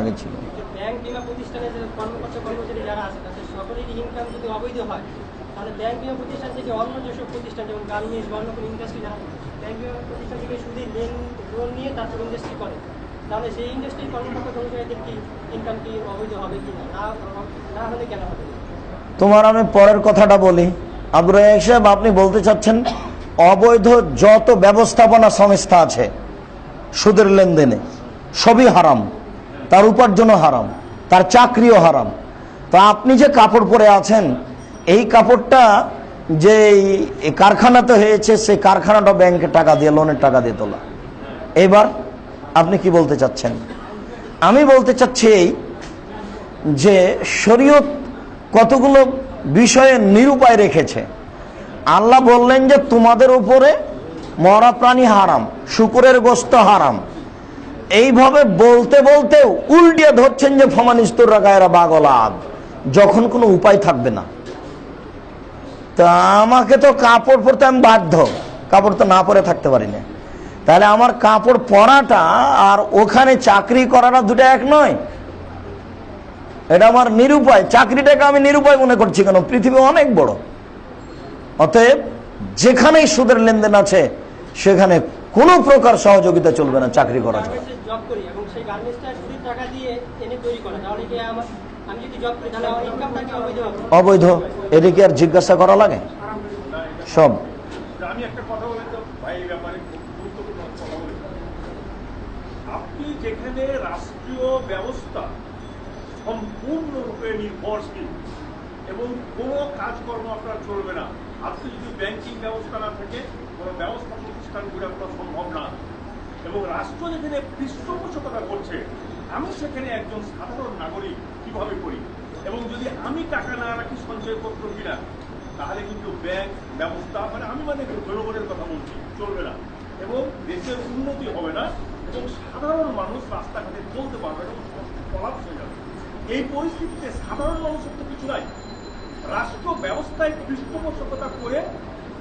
আগে ছিল। ব্যাংক বিমা প্রতিষ্ঠানে যে কর্মকর্তা কর্মচারী যারা আছে তাদের সকলেরই ইনকাম যদি অবৈধ হয়, তাহলে ব্যাংক বিমা প্রতিষ্ঠান থেকে অন্য যেসব প্রতিষ্ঠান যেমন গার্মেন্টস বা অন্য কোনো ইন্ডাস্ট্রি যারা ব্যাংক বিমা প্রতিষ্ঠান থেকে শুধু লোন নিয়ে তারপর ইন্ডাস্ট্রি করে, তাহলে সেই ইন্ডাস্ট্রির কর্মকর্তা কর্মচারীদের কি ইনকাম কি অবৈধ হবে কি না হলে কেন হবে? তোমার আমি পরের কথাটা বলি। আব্দুর রাজ্জাক সাহেব, আপনি বলতে চাচ্ছেন অবৈধ যত ব্যবস্থাপনা সংস্থা আছে সুদের লেনদেনে সবই হারাম, তার উপার্জনও হারাম, তার চাকরিও হারাম। তো আপনি যে কাপড় পরে আছেন, এই কাপড়টা যে কারখানাতে হয়েছে, সেই কারখানাটা ব্যাংকে টাকা দিয়ে, লোনের টাকা দিয়ে তোলা। এবার আপনি কি বলতে চাচ্ছেন? আমি বলতে চাচ্ছি এই যে শরীয়ত কতগুলো বিষয়ে নিরুপায় রেখেছে। আল্লাহ বললেন যে তোমাদের উপরে মরা প্রাণী হারাম, শুকুরের গোশত হারাম। এইভাবে বলতে বলতে উল্টিয়ে ধরছেন যে ফমানিস্তুর রাগায়রা বাগলাদ, যখন কোনো উপায় থাকবে না। তা আমাকে তো কাপড় পরতে আমি বাধ্য, কাপড় তো না পরে থাকতে পারি না। তাহলে আমার কাপড় পরাটা আর ওখানে চাকরি করাটা দুটো এক নয়। এটা আমার নিরুপায়, চাকরিটাকে আমি নিরুপায় মনে করছি কেন? পৃথিবী অনেক বড়। অতএব যেখানেই সুদের লেনদেন আছে সেখানে কোনো প্রকার সহযোগিতা চলবে না চাকরি করা যাবে। অবৈধ, এদিকে আর জিজ্ঞাসা করা লাগে সব। আমি একটা কথা বলে তো ভাই, ব্যাপারে গুরুত্বপূর্ণ কথা বলে, আপনি যেখানে রাষ্ট্রীয় ব্যবস্থা সম্পূর্ণরূপে নির্ভরশীল এবং কোনো কাজকর্ম আপনার চলবে না, আপনি যদি ব্যাংকিং ব্যবস্থা না থাকে কোনো ব্যবস্থা প্রতিষ্ঠান গড়ে করা সম্ভব না, এবং রাষ্ট্র যেখানে পৃষ্ঠপোষকতা করছে, আমি সেখানে একজন সাধারণ নাগরিক কিভাবে করি, এবং যদি আমি টাকা না রাখি সঞ্চয়পত্র কিনা, তাহলে কিন্তু ব্যাংক ব্যবস্থা আমি জনগণের কথা বলছি, চলবে না, এবং দেশের উন্নতি হবে না, এবং সাধারণ মানুষ রাস্তাঘাটে চলতে পারবে না, কলাপস হয়ে যাবে। এই পরিস্থিতিতে সাধারণ মানুষের তো কিছু নাই। রাষ্ট্র ব্যবস্থায় পৃষ্ঠপোষকতা করে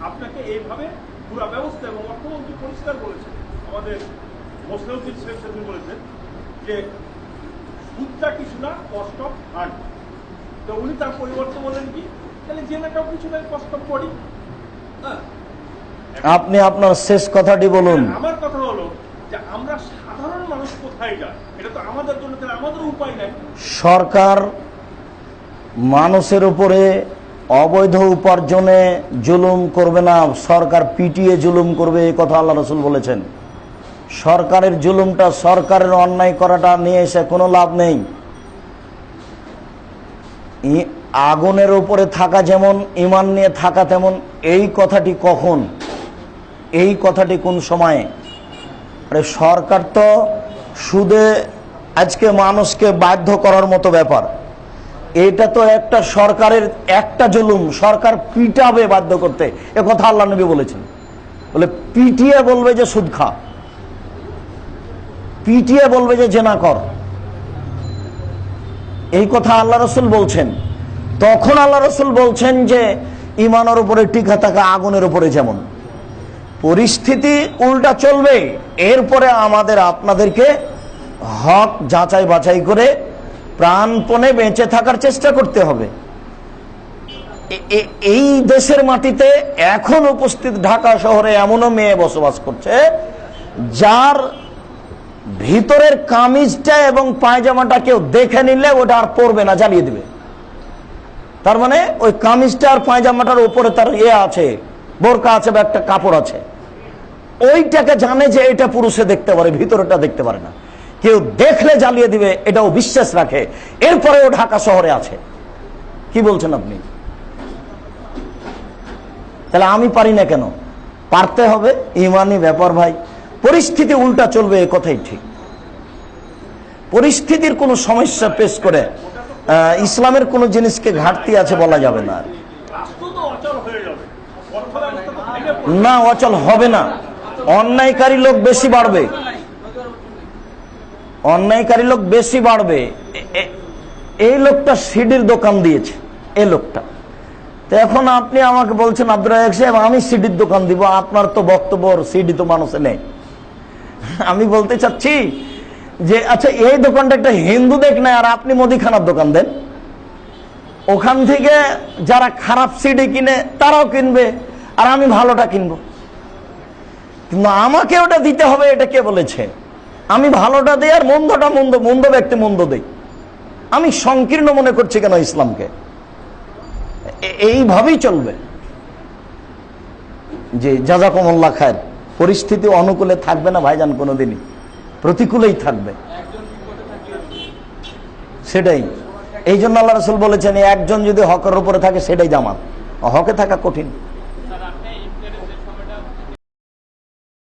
আপনাকে এইভাবে পুরা ব্যবস্থা, এবং অর্থমন্ত্রী পরিষ্কার বলেছেন, আমাদের মোসলেউদ্দিন শেখ সেদিন বলেছেন যে সুদটা কিছু না, কস্ট অফ ফান্ড। তো উনি তার পরিবর্তে বলেন কি, তাহলে জেনাটাও কিছু না, কষ্ট করি। আপনি আপনার শেষ কথাটি বলুন। আমার কথা হলো যে আমরা সাধারণ মানুষ কোথায় যায়, এটা তো আমাদের জন্য, আমাদের উপায় নাই। সরকার মানুষের উপরে অবৈধ উপার্জনে জুলুম করবে না, সরকার পিটিয়ে জুলুম করবে, এই কথা আল্লাহ রাসূল বলেছেন। সরকারের জুলুমটা, সরকারের অন্যায় করাটা নিয়ে এসে কোনো লাভ নেই। আগুনের উপরে থাকা যেমন, ঈমান নিয়ে থাকা তেমন। এই কথাটি কখন, এই কথাটি কোন সময়ে? আরে সরকার তো সুদে আজকে মানুষকে বাধ্য করার মতো ব্যাপার। এটা তো একটা সরকারের একটা জুলুম, সরকার পিটাবে বাধ্য করতে, এ কথা আল্লাহ নবী বলেছেন। বলে পিটিয়ে বলবে যে সুদ খা, পিটিয়ে বলবে যে জেনা কর, এই কথা আল্লাহ রাসূল বলছেন। তখন আল্লাহ রাসূল বলছেন যে ঈমানের উপরে টিকা থাকা আগুনের উপরে যেমন। পরিস্থিতি উল্টা চলবে, এরপরে আমাদের আপনাদেরকে হক যাচাই বাছাই করে প্রাণপণে বেঁচে থাকার চেষ্টা করতে হবে। এই দেশের মাটিতে এখন উপস্থিত ঢাকা শহরে এমনও মেয়ে বসবাস করছে যার ভিতরের কামিজটা এবং পায়জামাটা কেউ দেখে নিলে ওটা আর পরবে না, জ্বালিয়ে দিবে। তার মানে ওই কামিজটা আর পায়জামাটার উপরে তার আছে, বোরকা আছে বা একটা কাপড় আছে, ওইটাকে জানে যে এটা পুরুষে দেখতে পারে, ভিতরটা দেখতে পারে না। কেউ দেখলে জ্বালিয়ে দিবে, এটাও বিশ্বাস রাখে। এরপরেও ঢাকা শহরে আছে। কি বলছেন আপনি? তাহলে আমি পারি না কেন? পারতে হবে, ইমানি ব্যাপার ভাই। পরিস্থিতি উল্টা চলবে, এ কথাই ঠিক। পরিস্থিতির কোনো সমস্যা পেশ করে ইসলামের কোনো জিনিসকে ঘাটতি আছে বলা যাবে না। না, অচল হবে না। অন্যায়কারী লোক বেশি বাড়বে, অন্যায়কারী লোক বেশি বাড়বে। এই লোকটা সিডির দোকান দিয়েছে, এই লোকটা। তো এখন আপনি আমাকে বলছেন আব্দুর রাজ্জাক সাহেব আমি সিডির দোকান দিব, আপনার তো বক্তব্য সিডি তো মানুষে নেই। আমি বলতে চাচ্ছি যে আচ্ছা এই দোকানটা একটা হিন্দু দেখ না, আর আপনি মুদিখানার দোকান দেন, ওখান থেকে যারা খারাপ সিডি কিনে তারাও কিনবে, আর আমি ভালোটা কিনবো। কিন্তু আমাকে ওটা দিতে হবে, এটা কে বলেছে? আমি ভালোটা দিই আর মন্দটা মন্দ ব্যক্তি মন্দ দেই। আমি সংকীর্ণ মনে করছি কেন ইসলামকে? এইভাবেই চলবে। যে জাযাকুমুল্লাহ খায়ের, পরিস্থিতি অনুকূলে থাকবে না ভাইজান, কোনোদিনই প্রতিকূলেই থাকবে। সেটাই, এই জন্য আল্লাহ রাসূল বলেছেন একজন যদি হকের উপরে থাকে সেটাই জামাত, হকে থাকা কঠিন।